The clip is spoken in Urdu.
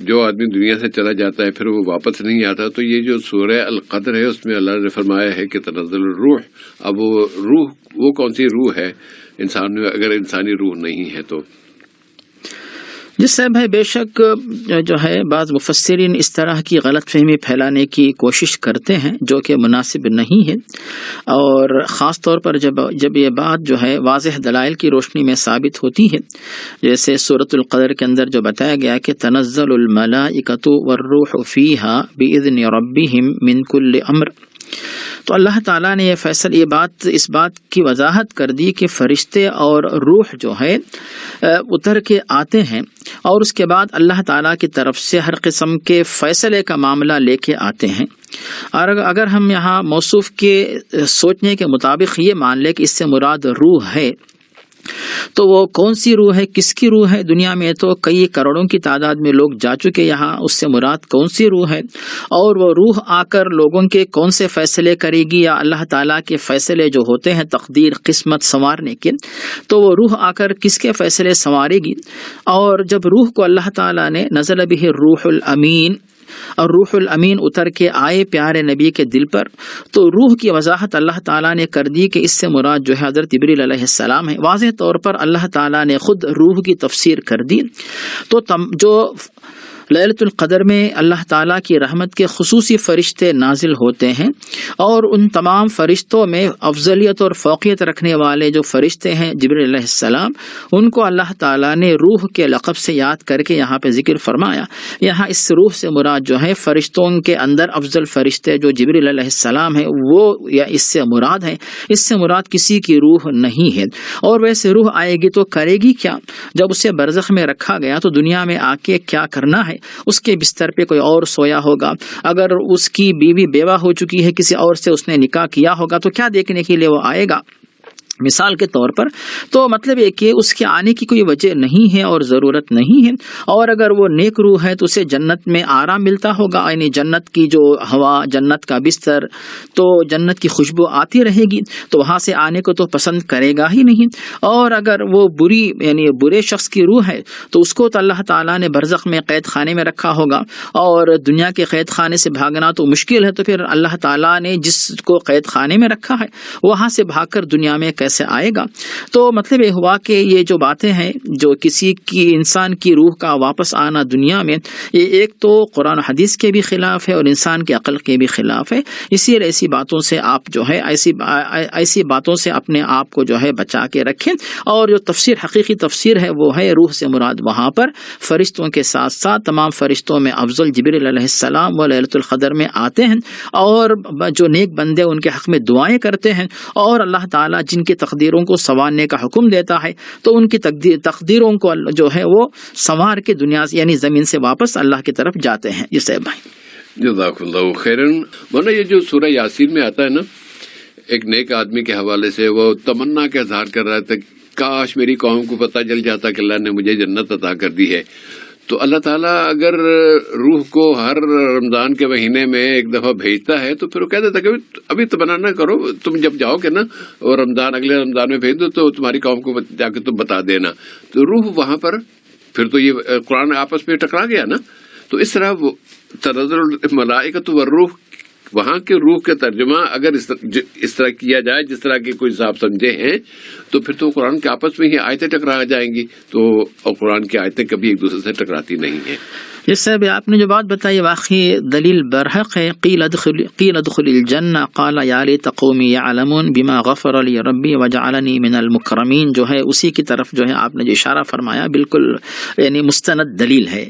جو آدمی دنیا سے چلا جاتا ہے پھر وہ واپس نہیں آتا. تو یہ جو سورہ القدر ہے اس میں اللہ نے فرمایا ہے کہ تنزل الروح. اب وہ روح وہ کون سی روح ہے انسان میں اگر انسانی روح نہیں ہے تو؟ جس سے بھائی بے شک جو ہے بعض مفسرین اس طرح کی غلط فہمی پھیلانے کی کوشش کرتے ہیں جو کہ مناسب نہیں ہے، اور خاص طور پر جب یہ بات جو ہے واضح دلائل کی روشنی میں ثابت ہوتی ہے، جیسے سورۃ القدر کے اندر جو بتایا گیا کہ تنزل الملائکۃ والروح فیہا بإذن ربہم من کل امر. تو اللہ تعالیٰ نے اس بات کی وضاحت کر دی کہ فرشتے اور روح جو ہے اتر کے آتے ہیں، اور اس کے بعد اللہ تعالیٰ کی طرف سے ہر قسم کے فیصلے کا معاملہ لے کے آتے ہیں. اور اگر ہم یہاں موصوف کے سوچنے کے مطابق یہ مان لیں کہ اس سے مراد روح ہے، تو وہ کون سی روح ہے، کس کی روح ہے؟ دنیا میں تو کئی کروڑوں کی تعداد میں لوگ جا چکے، یہاں اس سے مراد کون سی روح ہے؟ اور وہ روح آ کر لوگوں کے کون سے فیصلے کرے گی، یا اللہ تعالیٰ کے فیصلے جو ہوتے ہیں تقدیر قسمت سنوارنے کے، تو وہ روح آ کر کس کے فیصلے سنوارے گی؟ اور جب روح کو اللہ تعالیٰ نے نزل بہ الروح الامین، اور روح الامین اتر کے آئے پیارے نبی کے دل پر، تو روح کی وضاحت اللہ تعالیٰ نے کر دی کہ اس سے مراد جو ہے حضرت جبریل علیہ السلام ہے. واضح طور پر اللہ تعالیٰ نے خود روح کی تفسیر کر دی. تو جو لیلۃ القدر میں اللہ تعالیٰ کی رحمت کے خصوصی فرشتے نازل ہوتے ہیں، اور ان تمام فرشتوں میں افضلیت اور فوقیت رکھنے والے جو فرشتے ہیں جبریل علیہ السلام، ان کو اللہ تعالیٰ نے روح کے لقب سے یاد کر کے یہاں پہ ذکر فرمایا. یہاں اس روح سے مراد جو ہے فرشتوں کے اندر افضل فرشتے جو جبریل علیہ السلام ہیں وہ یا اس سے مراد ہے. اس سے مراد کسی کی روح نہیں ہے. اور ویسے روح آئے گی تو کرے گی کیا؟ جب اسے برزخ میں رکھا گیا تو دنیا میں آ کے کیا کرنا ہے؟ اس کے بستر پہ کوئی اور سویا ہوگا، اگر اس کی بیوی بیوہ ہو چکی ہے کسی اور سے اس نے نکاح کیا ہوگا تو کیا دیکھنے کے لیے وہ آئے گا؟ مثال کے طور پر تو مطلب یہ کہ اس کے آنے کی کوئی وجہ نہیں ہے اور ضرورت نہیں ہے. اور اگر وہ نیک روح ہے تو اسے جنت میں آرام ملتا ہوگا، یعنی جنت کی جو ہوا، جنت کا بستر، تو جنت کی خوشبو آتی رہے گی، تو وہاں سے آنے کو تو پسند کرے گا ہی نہیں. اور اگر وہ بری یعنی برے شخص کی روح ہے تو اس کو تو اللہ تعالیٰ نے برزخ میں قید خانے میں رکھا ہوگا، اور دنیا کے قید خانے سے بھاگنا تو مشکل ہے، تو پھر اللہ تعالیٰ نے جس کو قید خانے میں رکھا ہے وہاں سے بھاگ کر دنیا میں کیسے آئے گا؟ تو مطلب یہ ہوا کہ یہ جو باتیں ہیں جو کسی کی انسان کی روح کا واپس آنا دنیا میں، یہ ایک تو قرآن و حدیث کے بھی خلاف ہے اور انسان کی عقل کے بھی خلاف ہے. اسی لیے ایسی باتوں سے آپ جو ہے ایسی باتوں سے اپنے آپ کو جو ہے بچا کے رکھیں. اور جو تفسیر حقیقی تفسیر ہے وہ ہے روح سے مراد وہاں پر فرشتوں کے ساتھ ساتھ تمام فرشتوں میں افضل جبریل علیہ السلام و لیلۃ القدر میں آتے ہیں، اور جو نیک بندے ان کے حق میں دعائیں کرتے ہیں، اور اللہ تعالیٰ جن کی تقدیروں کو سنوارنے کا حکم دیتا ہے تو ان کی تقدیروں کو جو ہے وہ سنوار کے دنیا یعنی زمین سے واپس اللہ کی طرف جاتے ہیں. جی صاحب بھائی جزاک اللہ خیرن. مولانا یہ جو سورہ یاسین میں آتا ہے نا، ایک نیک آدمی کے حوالے سے وہ تمنا کا اظہار کر رہا تھا، کاش میری قوم کو پتہ چل جاتا کہ اللہ نے مجھے جنت عطا کر دی ہے. تو اللہ تعالیٰ اگر روح کو ہر رمضان کے مہینے میں ایک دفعہ بھیجتا ہے تو پھر وہ کہہ دیتا کہ ابھی تمنا نہ کرو، تم جب جاؤ گے نا اور اگلے رمضان میں بھیج دو تو تمہاری قوم کو جا کے تم بتا دینا. تو روح وہاں پر پھر تو یہ قرآن آپس میں ٹکرا گیا نا. تو اس طرح وہ تنزل الملائکۃ والروح، وہاں کے روح کا ترجمہ اگر اس طرح کیا جائے جس طرح کے کوئی صاحب سمجھے ہیں تو پھر تو قرآن کے آپس میں ہی آیتیں ٹکرا جائیں گی. تو اور قرآن کی آیتیں کبھی ایک دوسرے سے ٹکراتی نہیں ہیں. جس سے بھی آپ نے جو بات بتائی واقعی دلیل برحق ہے. قیل ادخل الجنہ قال یا لیت قومی یعلمون بما غفر لی ربی وجعلنی من المکرمین، جو ہے اسی کی طرف جو ہے آپ نے جو اشارہ فرمایا بالکل یعنی مستند دلیل ہے.